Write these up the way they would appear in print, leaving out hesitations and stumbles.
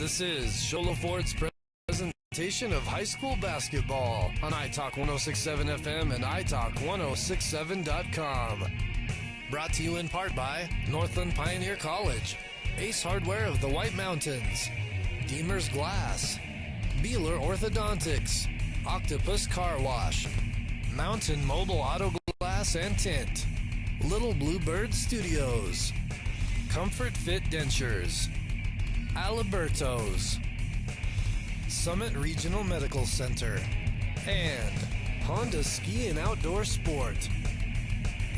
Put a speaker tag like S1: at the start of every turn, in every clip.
S1: This is Shola Ford's presentation of high school basketball on iTalk 106.7 FM and iTalk1067.com. Brought to you in part by Northland Pioneer College, Ace Hardware of the White Mountains, Deemer's Glass, Beeler Orthodontics, Octopus Car Wash, Mountain Mobile Auto Glass and Tint, Little Bluebird Studios, Comfort Fit Dentures, Aliberto's, Summit Regional Medical Center, and Honda Ski and Outdoor Sport.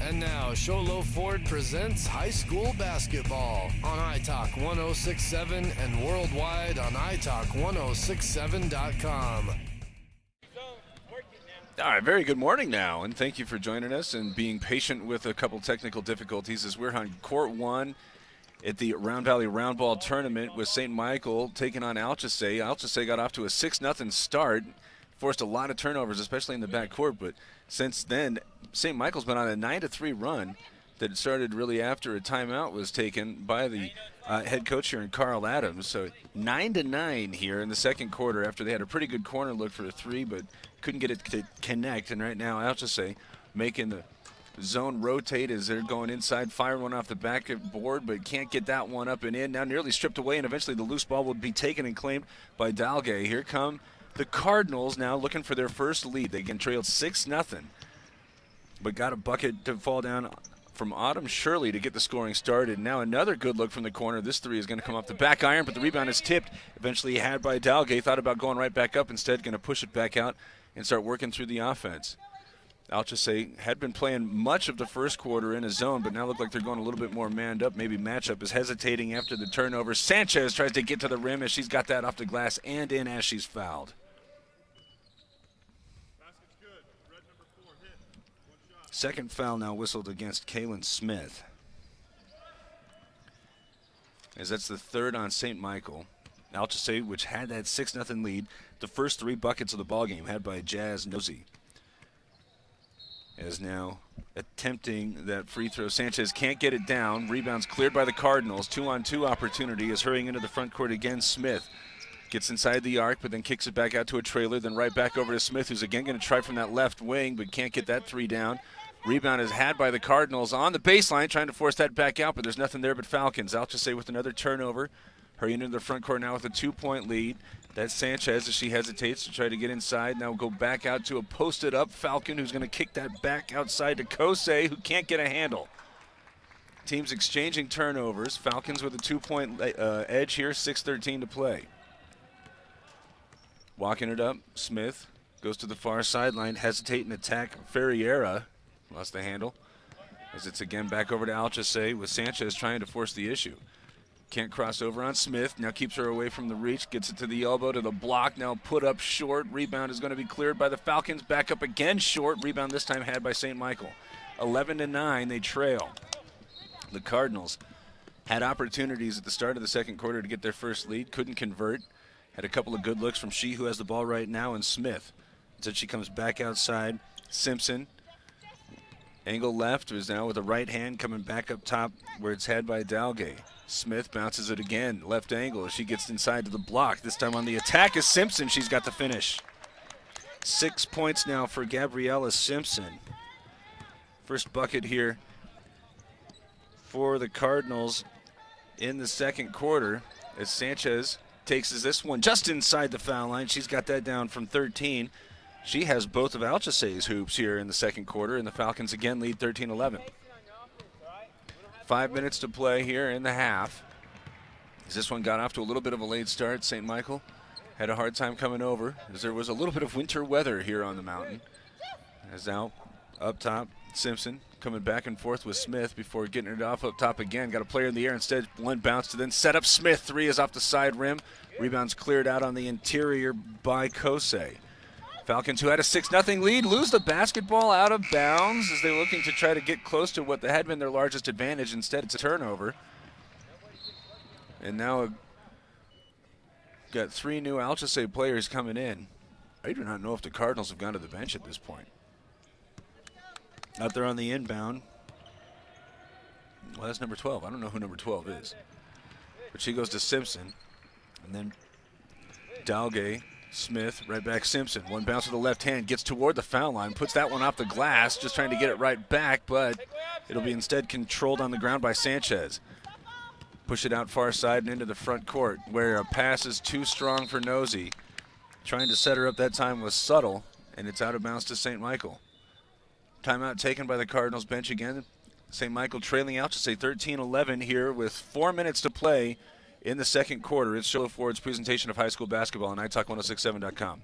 S1: And now, Sholo Ford presents high school basketball on iTalk 106.7 and worldwide on iTalk1067.com.
S2: All right, very good morning now, and thank you for joining us and being patient with a couple technical difficulties as we're on Court 1 at the Round Valley Roundball tournament with St. Michael taking on ALCHESAY. ALCHESAY got off to a 6-0 start, forced a lot of turnovers, especially in the backcourt, but since then, St. Michael's been on a 9-3 run that started really after a timeout was taken by the head coach here in Carl Adams. So 9-9 here in the second quarter after they had a pretty good corner look for a three, but couldn't get it to connect. And right now, ALCHESAY making the zone rotate as they're going inside, fire one off the backboard, but can't get that one up and in. Now nearly stripped away, and eventually the loose ball will be taken and claimed by Dalgay. Here come the Cardinals now looking for their first lead. They again trailed 6-0, but got a bucket to fall down from Autumn Shirley to get the scoring started. Now another good look from the corner. This three is going to come off the back iron, but the rebound is tipped. Eventually had by Dalgay. Thought about going right back up. Instead, going to push it back out and start working through the offense. ALCHESAY had been playing much of the first quarter in a zone, but now look like they're going a little bit more manned up. Maybe matchup is hesitating after the turnover. Sanchez tries to get to the rim as she's got that off the glass and in as she's fouled. Second foul now whistled against Kaylin Smith, as that's the third on St. Michael. ALCHESAY, which had that 6-0 lead, the first three buckets of the ballgame had by Jazz Nosey, is now attempting that free throw. Sanchez can't get it down. Rebounds cleared by the Cardinals. 2-on-2 opportunity is hurrying into the front court again. Smith gets inside the arc, but then kicks it back out to a trailer, then right back over to Smith, who's again going to try from that left wing, but can't get that three down. Rebound is had by the Cardinals on the baseline, trying to force that back out, but there's nothing there but Falcons. ALCHESAY with another turnover, hurrying into the front court now with a 2-point lead. That's Sanchez as she hesitates to try to get inside. Now we'll go back out to a posted up Falcon, who's going to kick that back outside to Kosei, who can't get a handle. Teams exchanging turnovers. Falcons with a 2-point edge here, 6:13 to play. Walking it up, Smith goes to the far sideline, hesitate and attack Ferreira. Lost the handle as it's again back over to ALCHESAY with Sanchez trying to force the issue. Can't cross over on Smith. Now keeps her away from the reach. Gets it to the elbow, to the block. Now put up short. Rebound is going to be cleared by the Falcons. Back up again short. Rebound this time had by St. Michael. 11-9, they trail. The Cardinals had opportunities at the start of the second quarter to get their first lead. Couldn't convert. Had a couple of good looks from she who has the ball right now, and Smith. Until she comes back outside. Simpson. Angle left is now with the right hand coming back up top where it's had by Dalgay. Smith bounces it again, left angle. She gets inside to the block. This time on the attack is Simpson. She's got the finish. 6 points now for Gabriella Simpson. First bucket here for the Cardinals in the second quarter as Sanchez takes this one just inside the foul line. She's got that down from 13. She has both of ALCHESAY's hoops here in the second quarter, and the Falcons again lead 13-11. 5 minutes to play here in the half. As this one got off to a little bit of a late start, St. Michael had a hard time coming over as there was a little bit of winter weather here on the mountain. As now up top, Simpson coming back and forth with Smith before getting it off up top again. Got a player in the air instead. One bounce to then set up Smith. Three is off the side rim. Rebounds cleared out on the interior by Kosei. Falcons, who had a 6-0 lead, lose the basketball out of bounds as they're looking to try to get close to what had been their largest advantage. Instead, it's a turnover. And now got three new ALCHESAY players coming in. I do not know if the Cardinals have gone to the bench at this point. Out there on the inbound. Well, that's number 12. I don't know who number 12 is. But she goes to Simpson. And then Dalgay, Smith, right back Simpson. One bounce with the left hand, gets toward the foul line, puts that one off the glass, just trying to get it right back, but it'll be instead controlled on the ground by Sanchez. Push it out far side and into the front court, where a pass is too strong for Nosey. Trying to set her up that time was subtle, and it's out of bounds to St. Michael. Timeout taken by the Cardinals bench again. St. Michael trailing ALCHESAY 13-11 here with 4 minutes to play in the second quarter. It's Shilla Ford's presentation of high school basketball on iTalk1067.com.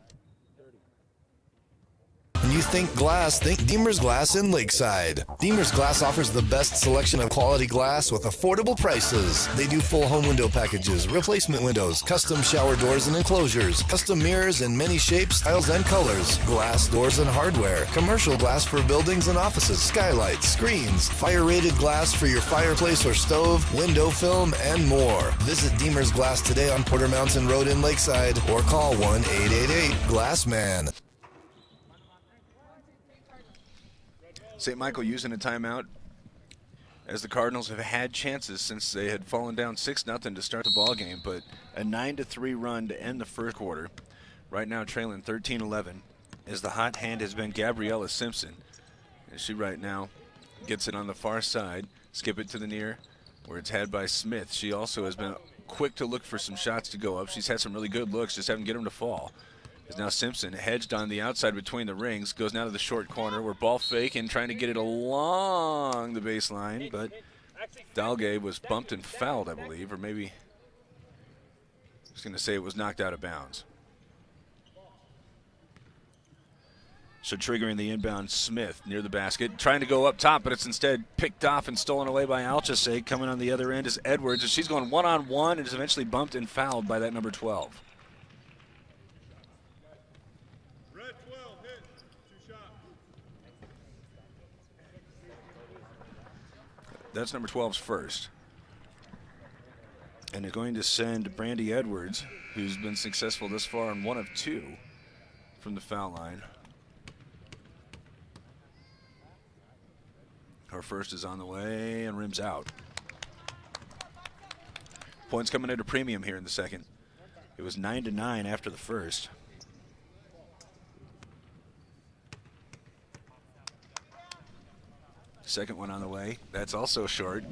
S1: When you think glass, think Deemer's Glass in Lakeside. Deemer's Glass offers the best selection of quality glass with affordable prices. They do full home window packages, replacement windows, custom shower doors and enclosures, custom mirrors in many shapes, styles, and colors, glass doors and hardware, commercial glass for buildings and offices, skylights, screens, fire-rated glass for your fireplace or stove, window film, and more. Visit Deemer's Glass today on Porter Mountain Road in Lakeside or call 1-888-GLASSMAN.
S2: St. Michael using a timeout as the Cardinals have had chances since they had fallen down 6-0 to start the ball game, but a 9-3 run to end the first quarter. Right now trailing 13-11 as the hot hand has been Gabriella Simpson. And she right now gets it on the far side, skip it to the near where it's had by Smith. She also has been quick to look for some shots to go up. She's had some really good looks, just haven't get them to fall. Is now Simpson hedged on the outside between the rings, goes now to the short corner where ball fake and trying to get it along the baseline, but Dalgay was bumped and fouled, I believe, or maybe I was going to say it was knocked out of bounds. So triggering the inbound, Smith near the basket, trying to go up top, but it's instead picked off and stolen away by ALCHESAY. Coming on the other end is Edwards, and she's going one-on-one and is eventually bumped and fouled by that number 12. That's number 12's first. And they're going to send Brandy Edwards, who's been successful this far on 1 of 2 from the foul line. Her first is on the way and rims out. Points coming at a premium here in the second. It was 9-9 after the first. Second one on the way. That's also short.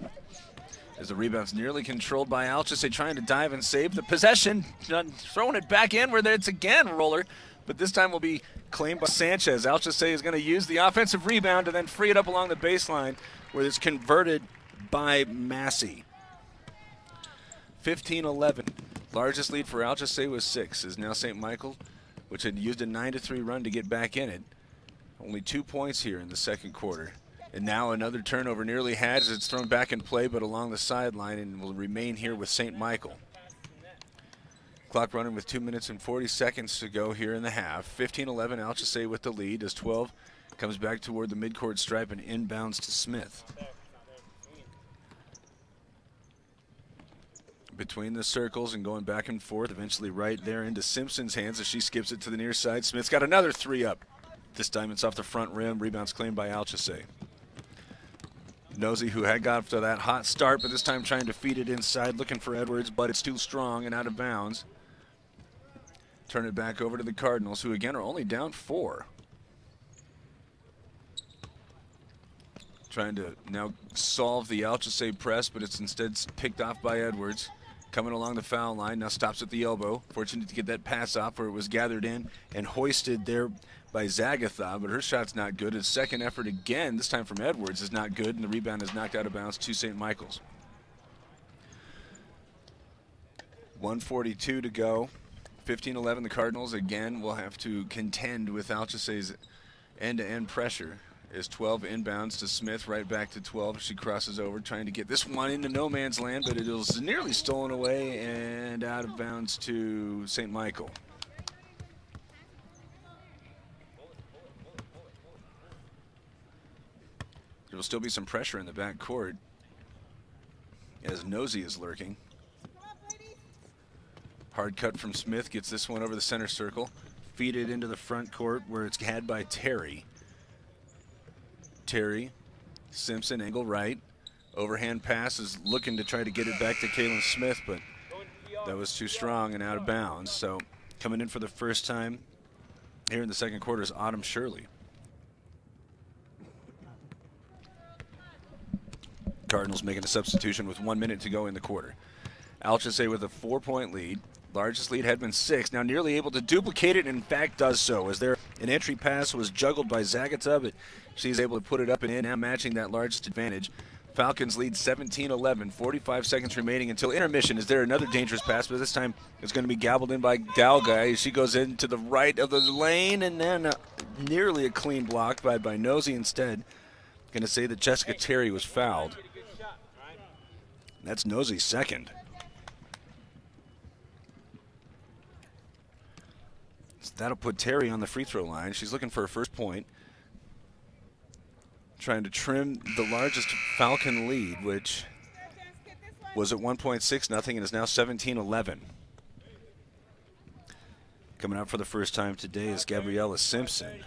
S2: As the rebound's nearly controlled by ALCHESAY, trying to dive and save the possession. Throwing it back in where it's again Roller. But this time will be claimed by Sanchez. ALCHESAY is going to use the offensive rebound and then free it up along the baseline where it's converted by Massey. 15-11. Largest lead for ALCHESAY was 6. Is now St. Michael, which had used a 9-3 run to get back in it. Only 2 points here in the second quarter. And now another turnover nearly had as it's thrown back in play, but along the sideline, and will remain here with St. Michael. Clock running with 2 minutes and 40 seconds to go here in the half. 15-11, ALCHESAY with the lead as 12 comes back toward the midcourt stripe and inbounds to Smith. Between the circles and going back and forth, eventually right there into Simpson's hands as she skips it to the near side. Smith's got another 3 up. This time it's off the front rim. Rebounds claimed by ALCHESAY. Nosey, who had got off to that hot start, but this time trying to feed it inside, looking for Edwards, but it's too strong and out of bounds. Turn it back over to the Cardinals, who again are only down 4. Trying to now solve the ALCHESAY press, but it's instead picked off by Edwards. Coming along the foul line, now stops at the elbow. Fortunate to get that pass off where it was gathered in and hoisted there by Zagatha, but her shot's not good. His second effort again, this time from Edwards, is not good, and the rebound is knocked out of bounds to St. Michael's. 1:42 to go. 15-11, the Cardinals again will have to contend with ALCHESAY's end-to-end pressure. As 12 inbounds to Smith, right back to 12. She crosses over, trying to get this one into no man's land, but it was nearly stolen away and out of bounds to St. Michael. There will still be some pressure in the back court as Nosey is lurking. Hard cut from Smith, gets this one over the center circle. Feed it into the front court where it's had by Terry. Terry, Simpson, angle right. Overhand pass is looking to try to get it back to Kaylin Smith, but That was too strong and out of bounds. So coming in for the first time here in the second quarter is Autumn Shirley. Cardinals making a substitution with 1 minute to go in the quarter. ALCHESAY with a 4-point lead. Largest lead had been 6. Now nearly able to duplicate it, and in fact does so. As there an entry pass was juggled by Zagata, but she's able to put it up and in, now matching that largest advantage. Falcons lead 17-11, 45 seconds remaining until intermission. Is there another dangerous pass, but this time it's going to be gobbled in by Galgai. She goes into the right of the lane, and then nearly a clean block by Nosey instead. Going to say that Jessica Terry was fouled. That's Nosey's second. So that'll put Terry on the free throw line. She's looking for her first point. Trying to trim the largest Falcon lead, which was at 1.6-0 and is now 17-11. Coming out for the first time today is Gabriella Simpson.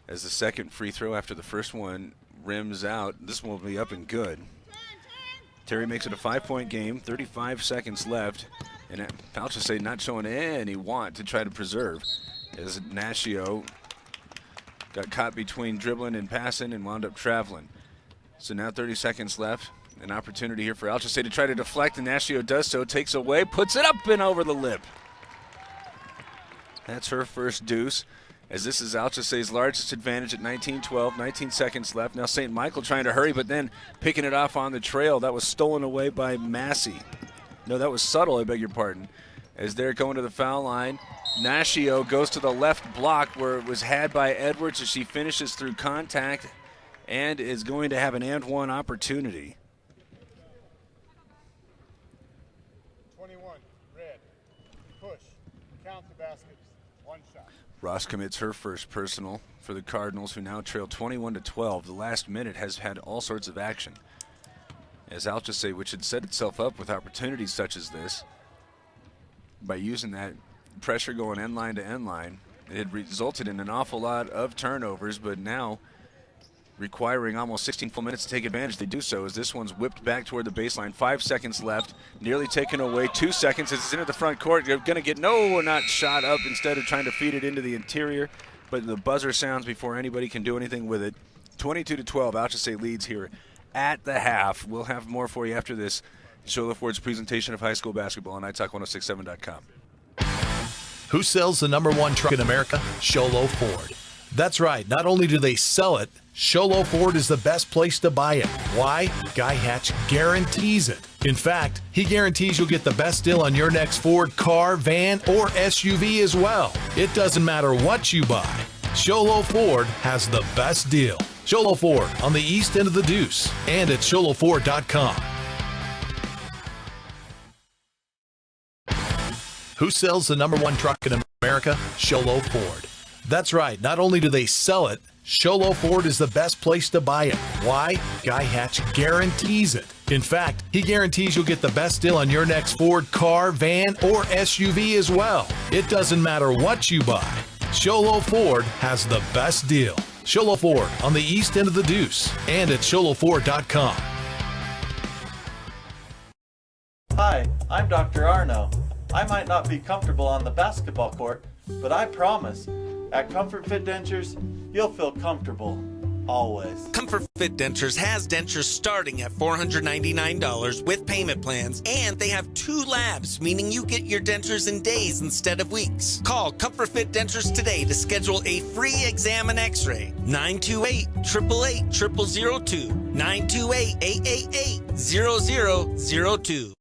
S2: As the second free throw after the first one rims out, this one will be up and good. Terry makes it a 5-point game, 35 seconds left, and ALCHESAY not showing any want to try to preserve, as Nashio got caught between dribbling and passing and wound up traveling. So now 30 seconds left. An opportunity here for ALCHESAY to try to deflect, and Nashio does so, takes away, puts it up and over the lip. That's her first deuce, as this is ALCHESAY's largest advantage at 19-12, 19 seconds left. Now St. Michael trying to hurry, but then picking it off on the trail. That was stolen away by Massey. No, that was Subtle, I beg your pardon. As they're going to the foul line, Nashio goes to the left block where it was had by Edwards as she finishes through contact and is going to have an and one opportunity.
S3: 21, red, push, count the baskets, one shot.
S2: Ross commits her first personal for the Cardinals, who now trail 21-12. The last minute has had all sorts of action, as ALCHESAY, which had set itself up with opportunities such as this, by using that pressure going end line to end line, it had resulted in an awful lot of turnovers, but now requiring almost 16 full minutes to take advantage. They do so as this one's whipped back toward the baseline. 5 seconds left, nearly taken away. 2 seconds as it's into the front court. You're going to get not shot up, instead of trying to feed it into the interior, but the buzzer sounds before anybody can do anything with it. 22-12, ALCHESAY leads here at the half. We'll have more for you after this. Shola Ford's presentation of high school basketball on iTalk1067.com.
S4: Who sells the #1 truck in America? Sholo Ford. That's right. Not only do they sell it, Sholo Ford is the best place to buy it. Why? Guy Hatch guarantees it. In fact, he guarantees you'll get the best deal on your next Ford car, van, or SUV as well. It doesn't matter what you buy. Sholo Ford has the best deal. Sholo Ford on the east end of the Deuce and at sholoford.com. Who sells the #1 truck in America? Sholo Ford. That's right. Not only do they sell it, Sholo Ford is the best place to buy it. Why? Guy Hatch guarantees it. In fact, he guarantees you'll get the best deal on your next Ford car, van, or SUV as well. It doesn't matter what you buy. Sholo Ford has the best deal. Sholo Ford on the east end of the Deuce and at sholoford.com.
S5: Hi, I'm Dr. Arno. I might not be comfortable on the basketball court, but I promise, at Comfort Fit Dentures, you'll feel comfortable, always.
S6: Comfort Fit Dentures has dentures starting at $499 with payment plans, and they have 2 labs, meaning you get your dentures in days instead of weeks. Call Comfort Fit Dentures today to schedule a free exam and x-ray. 928-888-0002. 928-888-0002.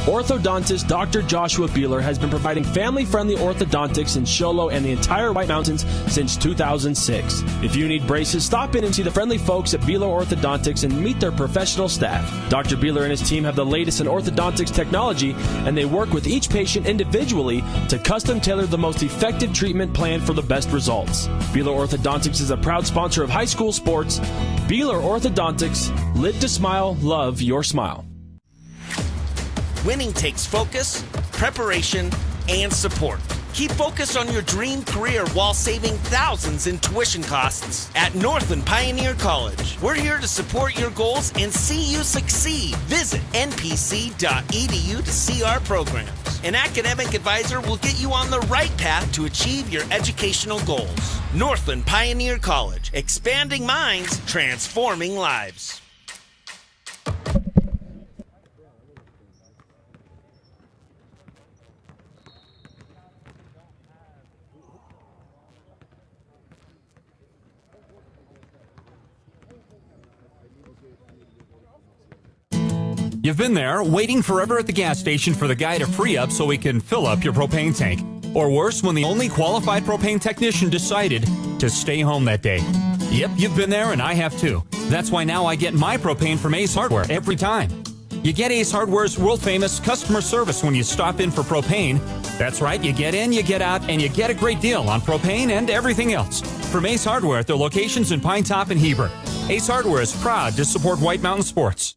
S7: Orthodontist Dr. Joshua Beeler has been providing family-friendly orthodontics in Sholo and the entire White Mountains since 2006. If you need braces, stop in and see the friendly folks at Beeler Orthodontics and meet their professional staff. Dr. Beeler and his team have the latest in orthodontics technology, and they work with each patient individually to custom tailor the most effective treatment plan for the best results. Beeler Orthodontics is a proud sponsor of high school sports. Beeler Orthodontics, live to smile, love your smile.
S6: Winning takes focus, preparation, and support. Keep focused on your dream career while saving thousands in tuition costs at Northland Pioneer College. We're here to support your goals and see you succeed. Visit npc.edu to see our programs. An academic advisor will get you on the right path to achieve your educational goals. Northland Pioneer College, expanding minds, transforming lives.
S8: You've been there, waiting forever at the gas station for the guy to free up so he can fill up your propane tank. Or worse, when the only qualified propane technician decided to stay home that day. Yep, you've been there and I have too. That's why now I get my propane from Ace Hardware every time. You get Ace Hardware's world-famous customer service when you stop in for propane. That's right, you get in, you get out, and you get a great deal on propane and everything else. From Ace Hardware at their locations in Pine Top and Heber. Ace Hardware is proud to support White Mountain Sports.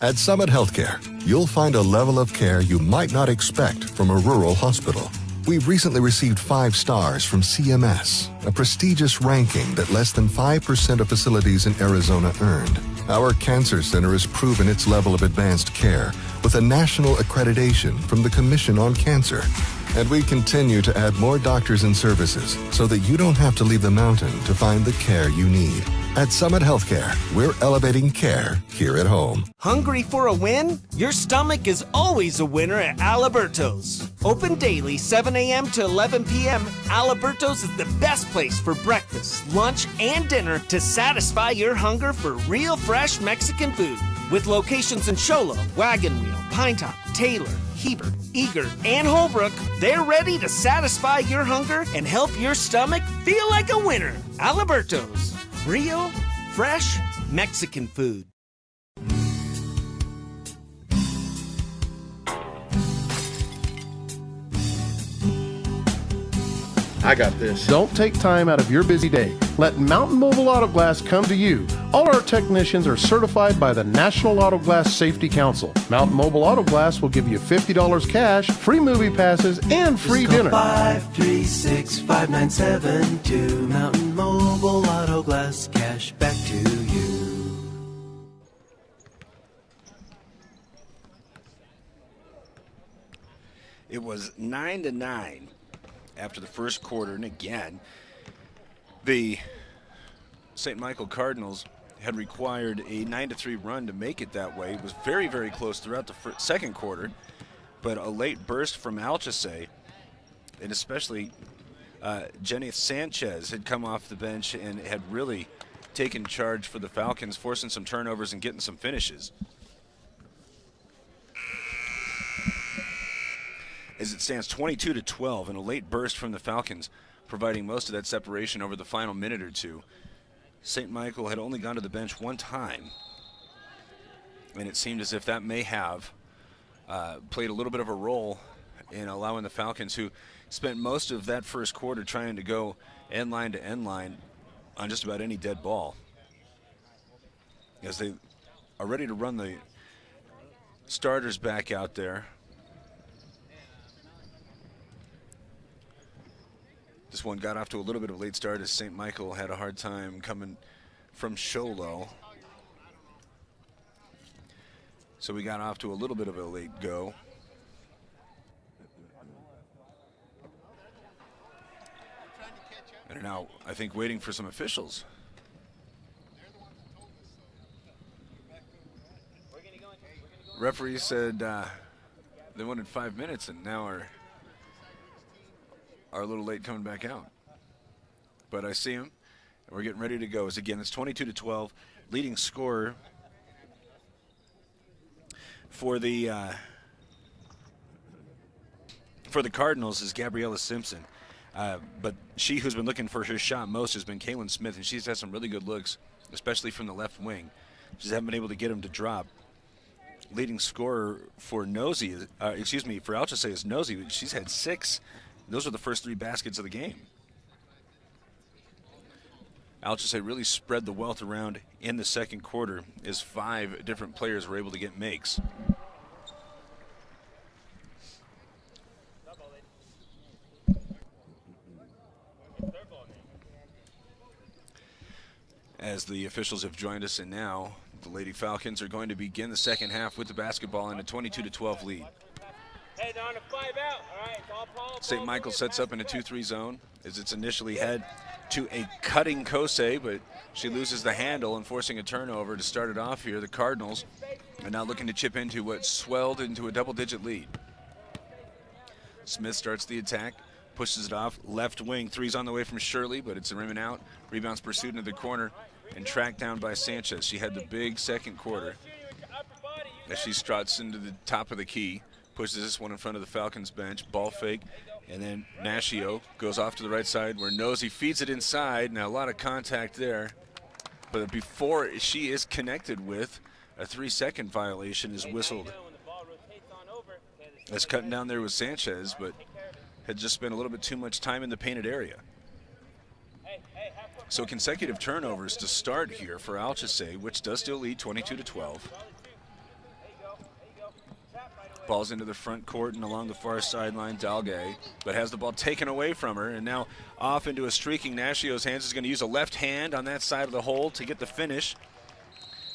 S9: At Summit Healthcare, you'll find a level of care you might not expect from a rural hospital. We've recently received 5 stars from CMS, a prestigious ranking that less than 5% of facilities in Arizona earned. Our cancer center has proven its level of advanced care with a national accreditation from the Commission on Cancer. And we continue to add more doctors and services so that you don't have to leave the mountain to find the care you need. At Summit Healthcare, we're elevating care here at home.
S6: Hungry for a win? Your stomach is always a winner at Aliberto's. Open daily 7 a.m. to 11 p.m., Aliberto's is the best place for breakfast, lunch, and dinner to satisfy your hunger for real fresh Mexican food. With locations in Sholo, Wagon Wheel, Pinetop, Taylor, Heber, Eager, and Holbrook, they're ready to satisfy your hunger and help your stomach feel like a winner. Aliberto's. Real, fresh Mexican food.
S10: I got this. Don't take time out of your busy day. Let Mountain Mobile Auto Glass come to you. All our technicians are certified by the National Auto Glass Safety Council. Mountain Mobile Auto Glass will give you $50 cash, free movie passes, and free dinner.
S11: 536-5972. Mountain Mobile Auto Glass, cash back to you.
S2: It was 9-9 after the first quarter, and again, the St. Michael Cardinals had required a 9-3 run to make it that way. It was very, very close throughout the second quarter, but a late burst from ALCHESAY, and especially Jenny Sanchez had come off the bench and had really taken charge for the Falcons, forcing some turnovers and getting some finishes. As it stands 22-12, and a late burst from the Falcons, providing most of that separation over the final minute or two. St. Michael had only gone to the bench one time, and it seemed as if that may have played a little bit of a role in allowing the Falcons, who spent most of that first quarter trying to go end line to end line on just about any dead ball, as they are ready to run the starters back out there. This one got off to a little bit of a late start as St. Michael had a hard time coming from Sholo. So we got off to a little bit of a late go. And are now, I think, waiting for some officials. Referee said they wanted 5 minutes and now are a little late coming back out. But I see him, and we're getting ready to go. As again, it's 22-12. Leading scorer for the Cardinals is Gabriella Simpson. But she who's been looking for her shot most has been Kaylin Smith, and she's had some really good looks, especially from the left wing. She just haven't been able to get him to drop. Leading scorer for Nosey, for ALCHESAY is Nosey. She's had 6. Those are the first 3 baskets of the game. ALCHESAY really spread the wealth around in the second quarter as 5 different players were able to get makes. as the officials have joined us, and now the Lady Falcons are going to begin the second half with the basketball in a 22-12 lead.
S12: Hey, they're on a 5 out. All right, it's all Paul.
S2: St. Michael sets up in a 2-3 zone as it's initially head to a cutting Kosei, but she loses the handle and forcing a turnover to start it off here. The Cardinals are now looking to chip into what swelled into a double-digit lead. Smith starts the attack, pushes it off, left wing, three's on the way from Shirley, but it's a rim and out. Rebounds pursued into the corner and tracked down by Sanchez. She had the big second quarter as she struts into the top of the key, pushes this one in front of the Falcons bench, ball fake, and then Nashio goes off to the right side where Nosey feeds it inside. Now a lot of contact there, but before she is connected with, a 3-second violation is whistled. As cutting down there was Sanchez, but had just spent a little bit too much time in the painted area. So consecutive turnovers to start here for ALCHESAY, which does still lead 22-12. Ball's into the front court and along the far sideline, Dalgay, but has the ball taken away from her, and now off into a streaking Nashio's hands. Is going to use a left hand on that side of the hole to get the finish.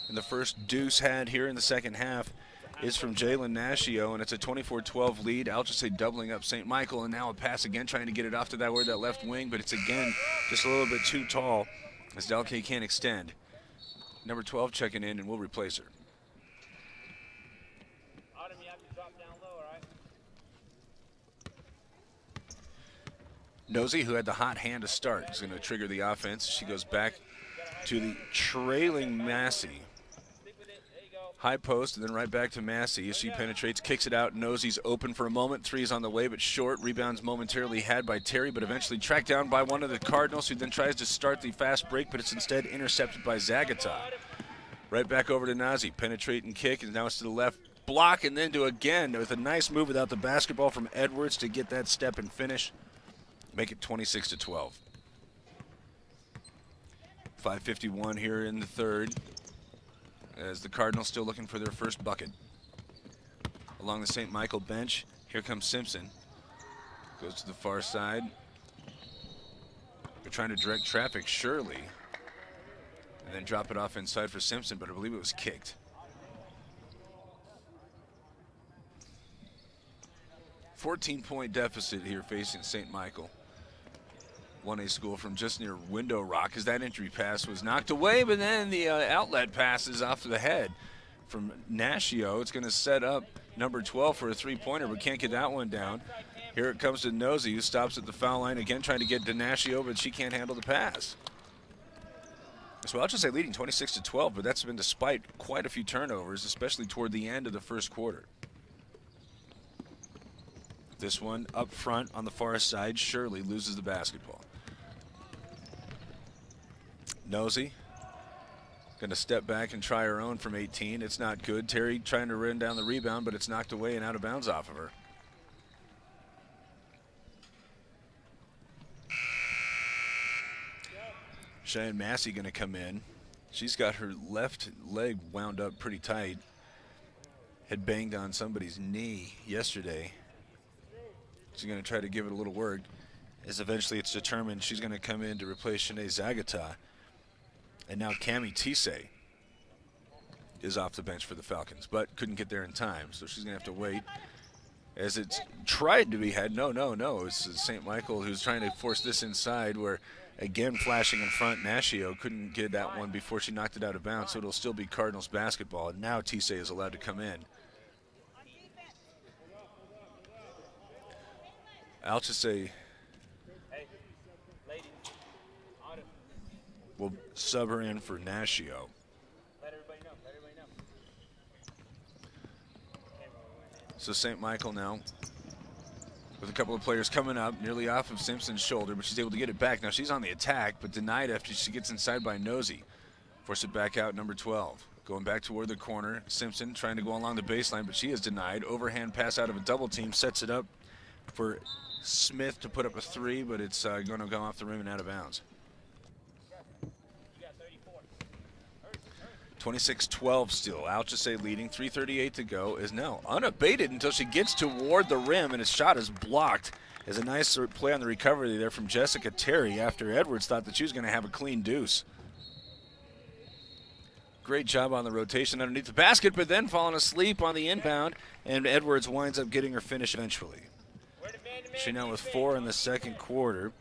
S2: And the first deuce had here in the second half is from Jalen Nashio, and it's a 24-12 lead. ALCHESAY doubling up St. Michael, and now a pass again, trying to get it off to that left wing, but it's again just a little bit too tall as Dalgay can't extend. Number 12 checking in, and we'll replace her. Nosey, who had the hot hand to start, is going to trigger the offense. She goes back to the trailing Massey. High post, and then right back to Massey as she penetrates, kicks it out. Nosey's open for a moment. Three's on the way, but short. Rebounds momentarily had by Terry, but eventually tracked down by one of the Cardinals, who then tries to start the fast break, but it's instead intercepted by Zagata. Right back over to Nazi. Penetrate and kick, and now it's to the left. Block, and then to again with a nice move without the basketball from Edwards to get that step and finish. Make it 26-12. 5:51 here in the third, as the Cardinals still looking for their first bucket. Along the St. Michael bench, here comes Simpson. Goes to the far side. They're trying to direct traffic, Shirley, and then drop it off inside for Simpson, but I believe it was kicked. 14-point deficit here facing St. Michael. 1A school from just near Window Rock, as that entry pass was knocked away, but then the outlet pass is off to the head from Nashio. It's going to set up number 12 for a three-pointer, but can't get that one down. Here it comes to Nosey, who stops at the foul line again, trying to get to Nashio, but she can't handle the pass. So I'll just say leading 26-12, but that's been despite quite a few turnovers, especially toward the end of the first quarter. This one up front on the far side, Shirley loses the basketball. Nosey going to step back and try her own from 18. It's not good. Terry trying to run down the rebound, but it's knocked away and out of bounds off of her. Cheyenne Massey going to come in. She's got her left leg wound up pretty tight. Had banged on somebody's knee yesterday. She's going to try to give it a little work, as eventually it's determined she's going to come in to replace Shanae Zagata. And now Cami Tisei is off the bench for the Falcons, but couldn't get there in time, so she's going to have to wait. As it's tried to be had, no. It's St. Michael who's trying to force this inside, where, again, flashing in front, Nashio couldn't get that one before she knocked it out of bounds, so it'll still be Cardinals basketball. And now Tisei is allowed to come in. ALCHESAY will sub her in for Nashio. So St. Michael now with a couple of players coming up, nearly off of Simpson's shoulder, but she's able to get it back. Now she's on the attack, but denied after she gets inside by Nosey. Force it back out, number 12. Going back toward the corner, Simpson trying to go along the baseline, but she is denied. Overhand pass out of a double team, sets it up for Smith to put up a three, but it's going to go off the rim and out of bounds. 26-12 still. ALCHESAY leading, 3:38 to go, is now unabated until she gets toward the rim, and his shot is blocked. As a nice play on the recovery there from Jessica Terry after Edwards thought that she was going to have a clean deuce. Great job on the rotation underneath the basket, but then falling asleep on the inbound, and Edwards winds up getting her finish eventually. She now with 4 in the second quarter,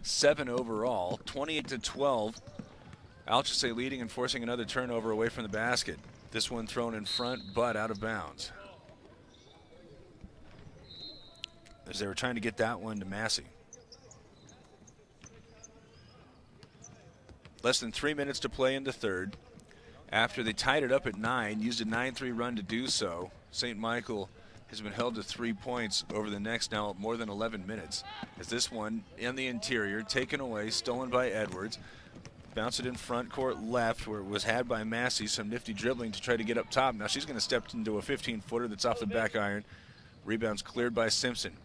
S2: 7 overall, 28-12. ALCHESAY leading and forcing another turnover away from the basket. This one thrown in front, but out of bounds. As they were trying to get that one to Massey. Less than 3 minutes to play in the third. After they tied it up at 9, used a 9-3 run to do so, St. Michael has been held to 3 points over the next now more than 11 minutes. As this one in the interior, taken away, stolen by Edwards. Bounce it in front court left where it was had by Massey. Some nifty dribbling to try to get up top. Now she's going to step into a 15-footer that's off the back iron. Rebound's cleared by Simpson.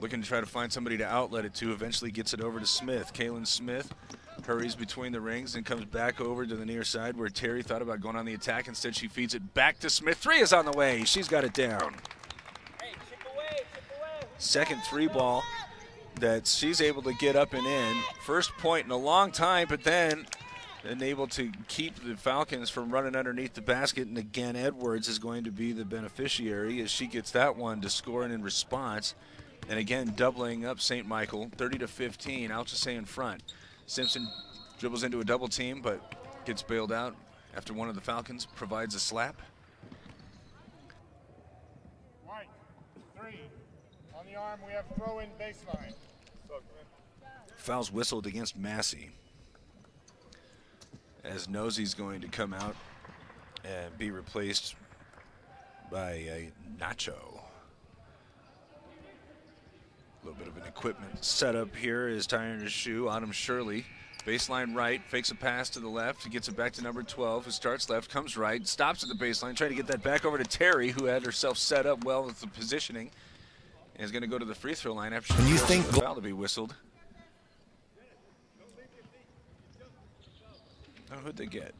S2: Looking to try to find somebody to outlet it to. Eventually gets it over to Smith. Kaylin Smith hurries between the rings and comes back over to the near side where Terry thought about going on the attack. Instead, she feeds it back to Smith. 3 is on the way. She's got it down. Second 3 ball that she's able to get up and in. First point in a long time, but then able to keep the Falcons from running underneath the basket. And again, Edwards is going to be the beneficiary as she gets that one to score in response. And again, doubling up St. Michael, 30-15, ALCHESAY in front. Simpson dribbles into a double team, but gets bailed out after one of the Falcons provides a slap.
S3: White, 3. On the arm, we have throw-in baseline.
S2: Fouls whistled against Massey. As Nosey's going to come out and be replaced by Nacho. A little bit of an equipment setup here is tying his shoe. Autumn Shirley, baseline right, fakes a pass to the left. He gets it back to number 12, who starts left, comes right, stops at the baseline, trying to get that back over to Terry, who had herself set up well with the positioning, and is going to go to the free throw line after she forces the foul to be whistled. Oh, who'd they get?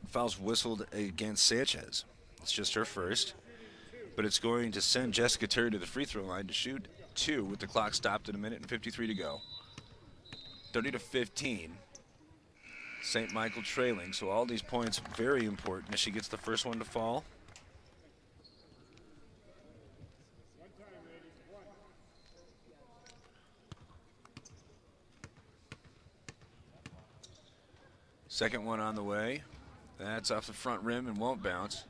S2: Foul's whistled against Sanchez. It's just her first. But it's going to send Jessica Terry to the free throw line to shoot 2 with the clock stopped at 1:53 to go. 30-15. St. Michael trailing, so all these points very important as she gets the first one to fall. Second one on the way. That's off the front rim and won't bounce.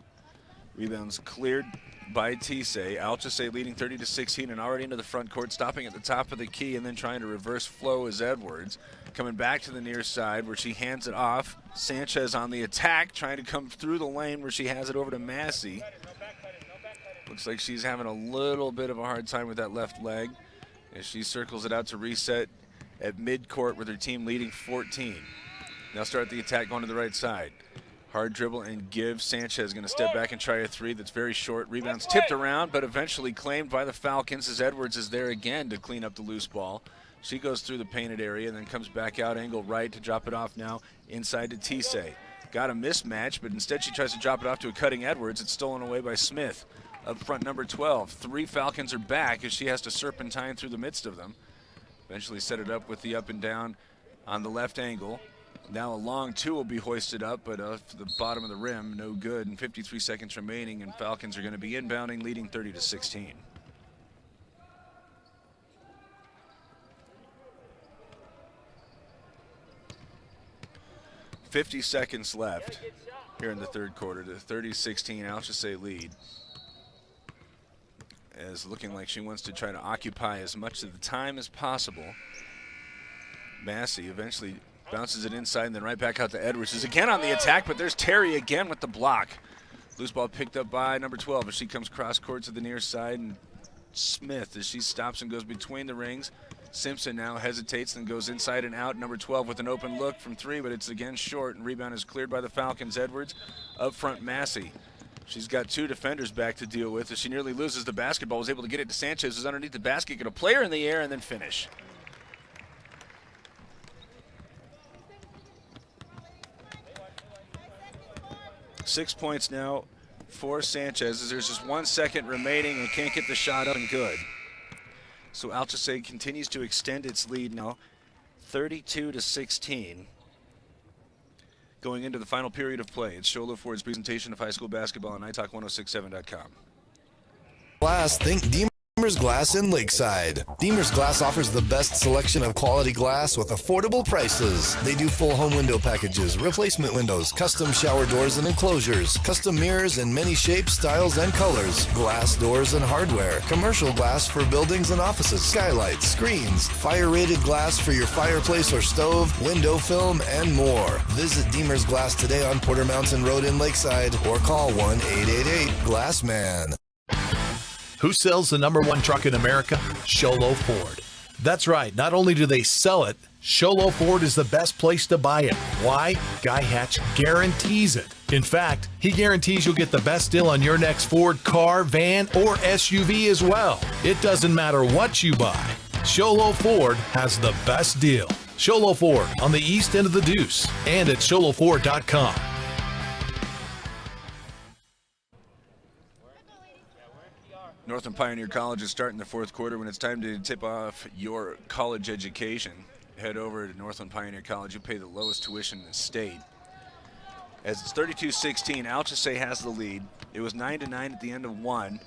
S2: Rebounds cleared by ALCHESAY. ALCHESAY leading 30-16 and already into the front court, stopping at the top of the key and then trying to reverse flow is Edwards. Coming back to the near side where she hands it off. Sanchez on the attack, trying to come through the lane where she has it over to Massey. Looks like she's having a little bit of a hard time with that left leg as she circles it out to reset at midcourt with her team leading 14. Now start the attack going to the right side. Hard dribble and give. Sanchez going to step back and try a 3 that's very short. Rebounds tipped around, but eventually claimed by the Falcons as Edwards is there again to clean up the loose ball. She goes through the painted area and then comes back out angle right to drop it off now inside to ALCHESAY. Got a mismatch, but instead she tries to drop it off to a cutting Edwards. It's stolen away by Smith. Up front, number 12. 3 Falcons are back as she has to serpentine through the midst of them. Eventually set it up with the up and down on the left angle. Now a long 2 will be hoisted up, but off the bottom of the rim, no good. And 53 seconds remaining, and Falcons are going to be inbounding, leading 30-16. .50 seconds left here in the third quarter. The 30-16 ALCHESAY lead. As looking like she wants to try to occupy as much of the time as possible. Massey eventually bounces it inside and then right back out to Edwards. Is again on the attack, but there's Terry again with the block. Loose ball picked up by number 12 as she comes cross court to the near side, and Smith as she stops and goes between the rings. Simpson now hesitates and goes inside and out. Number 12 with an open look from 3, but it's again short, and rebound is cleared by the Falcons. Edwards up front, Massey. She's got 2 defenders back to deal with as she nearly loses the basketball. Was able to get it to Sanchez, who's underneath the basket, get a player in the air and then finish. Six points now for Sanchez as there's just 1 second remaining and can't get the shot up and good. So ALCHESAY continues to extend its lead now, 32-16. going into the final period of play. It's Sholo Ford's presentation of high school basketball on iTalk1067.com.
S1: Glass, think Deemer's Glass in Lakeside. Deemer's Glass offers the best selection of quality glass with affordable prices. They do full home window packages, replacement windows, custom shower doors and enclosures, custom mirrors in many shapes, styles, and colors, glass doors and hardware, commercial glass for buildings and offices, skylights, screens, fire-rated glass for your fireplace or stove, window film, and more. Visit Deemer's Glass today on Porter Mountain Road in Lakeside or call 1-888-GLASSMAN.
S4: Who sells the #1 truck in America? Sholo Ford. That's right. Not only do they sell it, Sholo Ford is the best place to buy it. Why? Guy Hatch guarantees it. In fact, he guarantees you'll get the best deal on your next Ford car, van, or SUV as well. It doesn't matter what you buy. Sholo Ford has the best deal. Sholo Ford on the east end of the Deuce and at sholoford.com.
S2: Northland Pioneer College is starting the fourth quarter. When it's time to tip off your college education, head over to Northland Pioneer College. You pay the lowest tuition in the state. As it's 32-16, ALCHESAY has the lead. It was 9-9 at the end of one,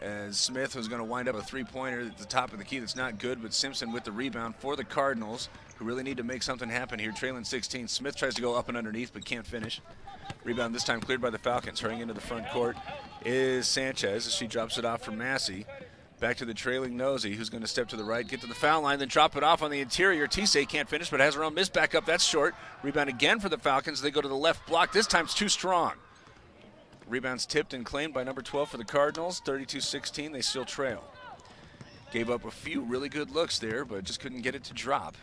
S2: as Smith was going to wind up a three-pointer at the top of the key that's not good, but Simpson with the rebound for the Cardinals, who really need to make something happen here, trailing 16. Smith tries to go up and underneath, but can't finish. Rebound this time cleared by the Falcons. Hurrying into the front court is Sanchez as she drops it off for Massey. Back to the trailing Nosey, who's going to step to the right, get to the foul line, then drop it off on the interior. Tisay can't finish, but has her own miss back up. That's short. Rebound again for the Falcons. They go to the left block. This time it's too strong. Rebounds tipped and claimed by number 12 for the Cardinals. 32-16, they still trail. Gave up a few really good looks there, but just couldn't get it to drop.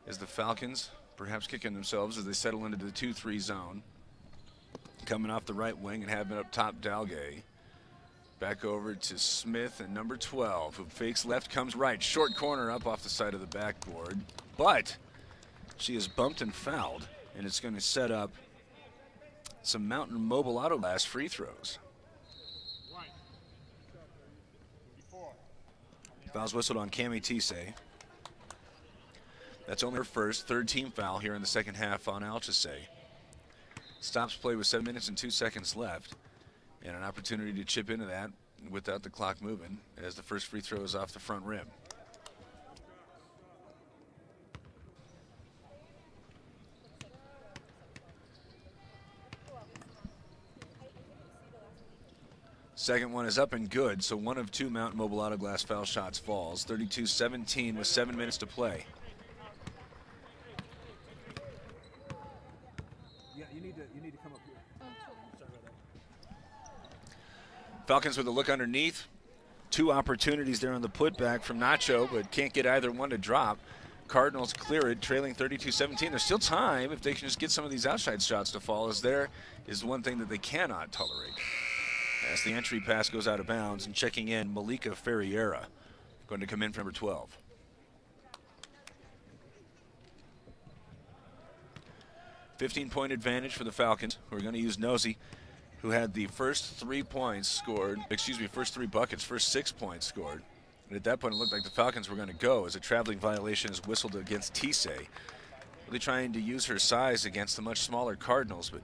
S2: As the Falcons perhaps kicking themselves as they settle into the 2-3 zone. Coming off the right wing and having up top Dalgay. Back over to Smith and number 12, who fakes left, comes right. Short corner up off the side of the backboard. But she is bumped and fouled, and it's going to set up some Mountain Mobile Auto Glass free throws. Fouls whistled on Cammie Tisay. That's only her first, third team foul here in the second half on ALCHESAY. Stops play with 7 minutes and 2 seconds left, and an opportunity to chip into that without the clock moving as the first free throw is off the front rim. Second one is up and good, so one of two Mountain Mobile Auto Glass foul shots falls. 32-17 with 7 minutes to play.
S13: You need to come up here.
S2: Falcons with a look underneath. Two opportunities there on the putback from Nacho, but can't get either one to drop. Cardinals clear it, trailing 32-17. There's still time if they can just get some of these outside shots to fall, as there is one thing that they cannot tolerate. As the entry pass goes out of bounds, and checking in, Malika Ferreira, going to come in for number 12. .15 advantage for the Falcons, who are going to use Nosey, who had the first 3 points scored, first 3 buckets, first 6 points scored. And at that point, it looked like the Falcons were going to go as a traveling violation is whistled against Tisay. Really trying to use her size against the much smaller Cardinals, but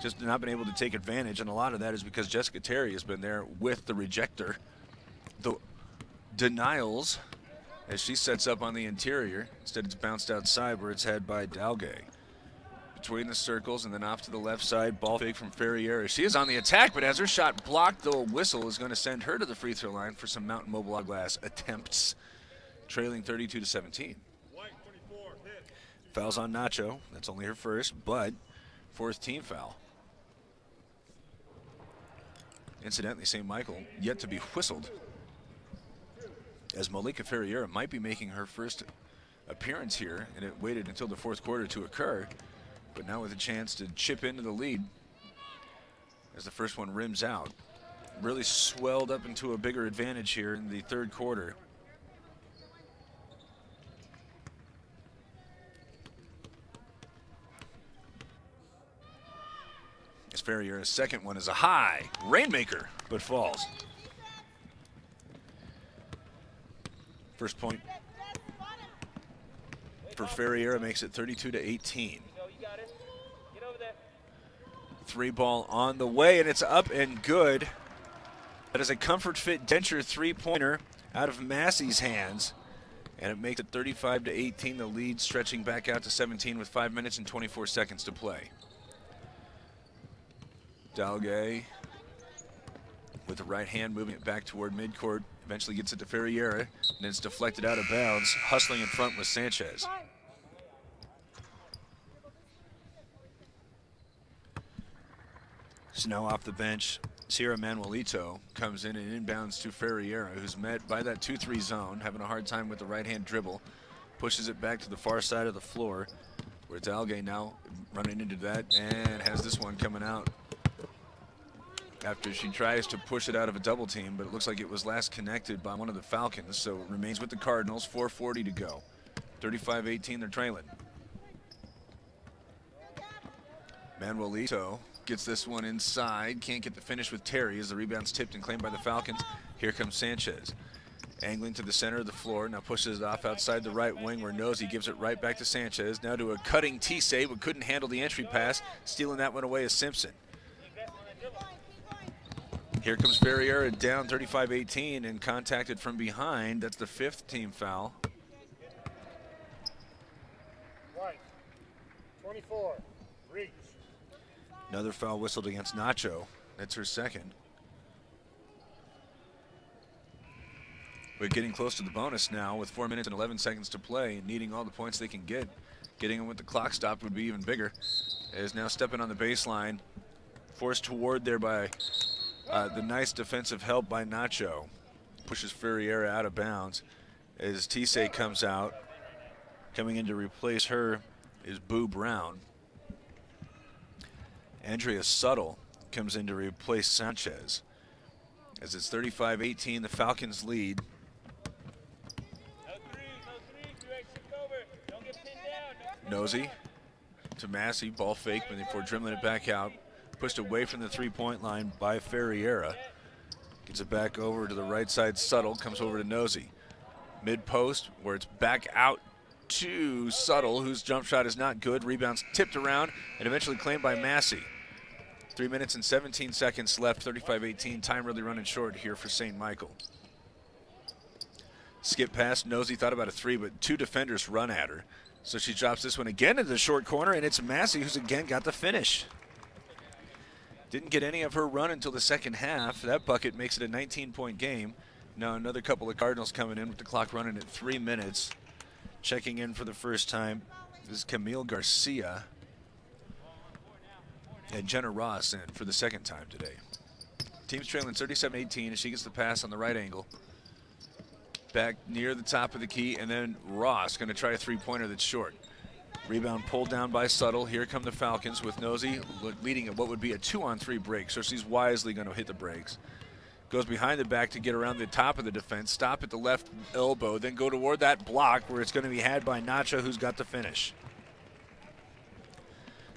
S2: just not been able to take advantage. And a lot of that is because Jessica Terry has been there with the rejector. The denials as she sets up on the interior. Instead, it's bounced outside where it's had by Dalgay. Between the circles and then off to the left side, ball fake from Ferriera. She is on the attack, but as her shot blocked, the whistle is going to send her to the free throw line for some Mountain Mobile Auto Glass attempts, trailing 32-17. Fouls on Nacho. That's only her first, but fourth team foul. Incidentally, St. Michael yet to be whistled, as Malika Ferriera might be making her first appearance here, and it waited until the fourth quarter to occur. But now with a chance to chip into the lead as the first one rims out. Really swelled up into a bigger advantage here in the third quarter. As Ferriera's second one is a high rainmaker, but falls. First point for Ferriera makes it 32-18. Three ball on the way, and it's up and good. That is a Comfort Fit Denture three-pointer out of Massey's hands. And it makes it 35-18, the lead stretching back out to 17 with 5 minutes and 24 seconds to play. Dalgay with the right hand moving it back toward midcourt, eventually gets it to Ferriera, and then it's deflected out of bounds. Hustling in front with Sanchez. So now off the bench, Sierra Manuelito comes in and inbounds to Ferriera, who's met by that 2-3 zone, having a hard time with the right-hand dribble. Pushes it back to the far side of the floor, where Dalgay now running into that and has this one coming out after she tries to push it out of a double team, but it looks like it was last connected by one of the Falcons, so it remains with the Cardinals, 4:40 to go. 35-18, they're trailing. Manuelito gets this one inside, can't get the finish with Terry as the rebound's tipped and claimed by the Falcons. Here comes Sanchez. Angling to the center of the floor, now pushes it off outside the right wing where Nosey gives it right back to Sanchez. Now to a cutting Tisay, but couldn't handle the entry pass. Stealing that one away is Simpson. Here comes Ferriera down 35-18 and contacted from behind. That's the 5th team foul.
S3: White, 24, reach.
S2: Another foul whistled against Nacho. That's her second. We're getting close to the bonus now with 4 minutes and 11 seconds to play, needing all the points they can get. Getting them with the clock stopped would be even bigger. Is now stepping on the baseline, forced toward there by the nice defensive help by Nacho. Pushes Ferriera out of bounds as Tisay comes out. Coming in to replace her is Boo Brown. Andrea Suttle comes in to replace Sanchez. As it's 35-18, the Falcons lead. Nosey to Massey, ball fake before dribbling it back out. Pushed away from the three-point line by Ferriera. Gets it back over to the right side. Suttle comes over to Nosey. Mid-post where it's back out to Suttle, whose jump shot is not good. Rebounds tipped around and eventually claimed by Massey. 3 minutes and 17 seconds left, 35-18. Time really running short here for St. Michael. Skip pass. Nosey thought about a three, but two defenders run at her. So she drops this one again into the short corner, and it's Massey who's again got the finish. Didn't get any of her run until the second half. That bucket makes it a 19-point game. Now another couple of Cardinals coming in with the clock running at 3 minutes. Checking in for the first time is Camille Garcia. And Jenna Ross in for the second time today. Team's trailing 37-18 as she gets the pass on the right angle. Back near the top of the key, and then Ross going to try a three-pointer that's short. Rebound pulled down by Suttle. Here come the Falcons with Nosey leading at what would be a 2-on-3 break, so she's wisely going to hit the brakes. Goes behind the back to get around the top of the defense, stop at the left elbow, then go toward that block where it's going to be had by Nacho, who's got the finish.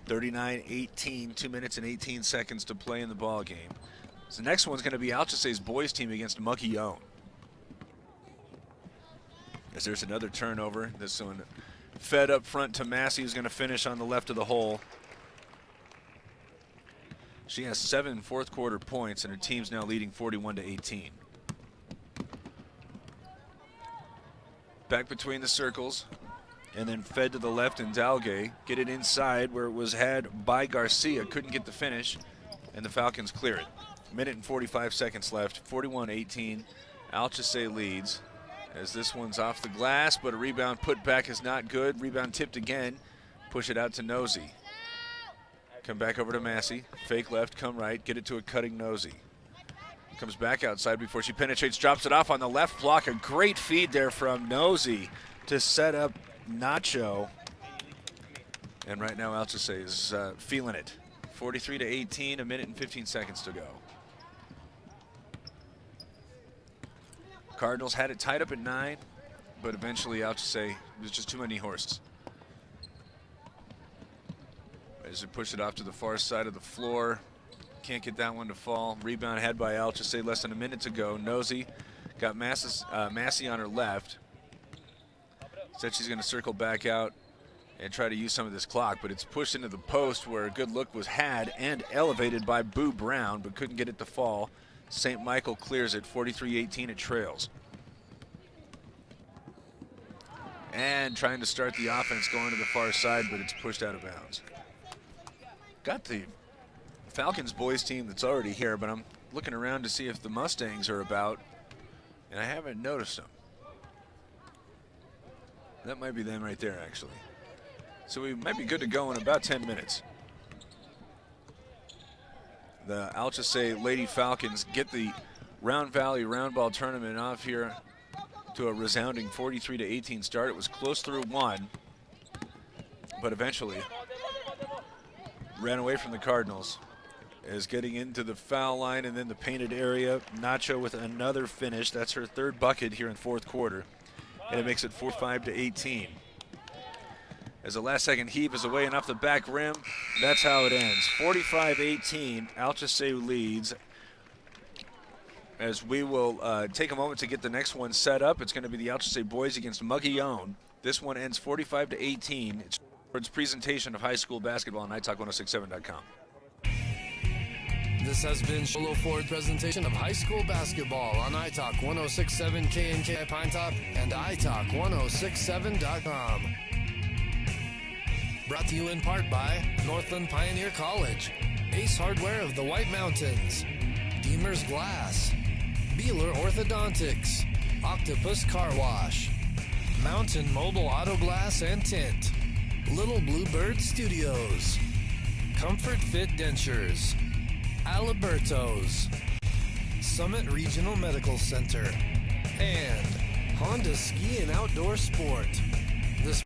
S2: 39-18, 2 minutes and 18 seconds to play in the ball game. So the next one's going to be ALCHESAY's boys team against Muckione. As there's another turnover. This one fed up front to Massey, who's going to finish on the left of the hole. She has 7 fourth-quarter points, and her team's now leading 41-18. Back between the circles, and then fed to the left, and Dalgay get it inside where it was had by Garcia. Couldn't get the finish, and the Falcons clear it. Minute and 45 seconds left, 41-18. ALCHESAY leads as this one's off the glass, but a rebound put back is not good. Rebound tipped again. Push it out to Nosey. Come back over to Massey. Fake left, come right, get it to a cutting Nosey. Comes back outside before she penetrates, drops it off on the left block. A great feed there from Nosey to set up Nacho. And right now ALCHESAY is feeling it. 43-18, a minute and 15 seconds to go. Cardinals had it tied up at 9, but eventually ALCHESAY, there's just too many horses. As they push it off to the far side of the floor. Can't get that one to fall. Rebound had by ALCHESAY less than a minute to go. Nosey got Massey on her left. Said she's going to circle back out and try to use some of this clock, but it's pushed into the post where a good look was had and elevated by Boo Brown, but couldn't get it to fall. St. Michael clears it, 43-18, it trails. And trying to start the offense going to the far side, but it's pushed out of bounds. Got the Falcons boys team that's already here, but I'm looking around to see if the Mustangs are about, and I haven't noticed them. That might be them right there, actually. So we might be good to go in about 10 minutes. The ALCHESAY Lady Falcons get the Round Valley Roundball tournament off here to a resounding 43-18 start. It was close through one, but eventually ran away from the Cardinals. Is getting into the foul line and then the painted area. Nacho with another finish. That's her third bucket here in fourth quarter. And it makes it 45-18. As the last second heave is away and off the back rim, that's how it ends. 45-18, ALCHESAY leads. As we will take a moment to get the next one set up. It's going to be the ALCHESAY boys against Mogollon. This one ends 45-18. It's its presentation of high school basketball on NightTalk1067.com.
S1: This has been Sholo Ford presentation of high school basketball on iTalk 1067 KNKI Pine Top and iTalk1067.com. Brought to you in part by Northland Pioneer College, Ace Hardware of the White Mountains, Deemer's Glass, Beeler Orthodontics, Octopus Car Wash, Mountain Mobile Auto Glass and Tint, Little Bluebird Studios, Comfort Fit Dentures, Aliberto's, Summit Regional Medical Center, and Honda Ski and Outdoor Sport. This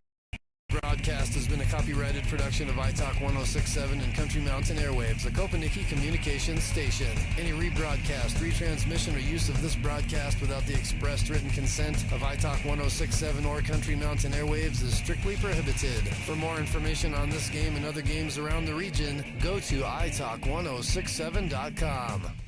S1: broadcast has been a copyrighted production of iTalk 1067 and Country Mountain Airwaves, a Kopaniki communications station. Any rebroadcast, retransmission, or use of this broadcast without the expressed written consent of iTalk 1067 or Country Mountain Airwaves is strictly prohibited. For more information on this game and other games around the region, go to iTalk1067.com.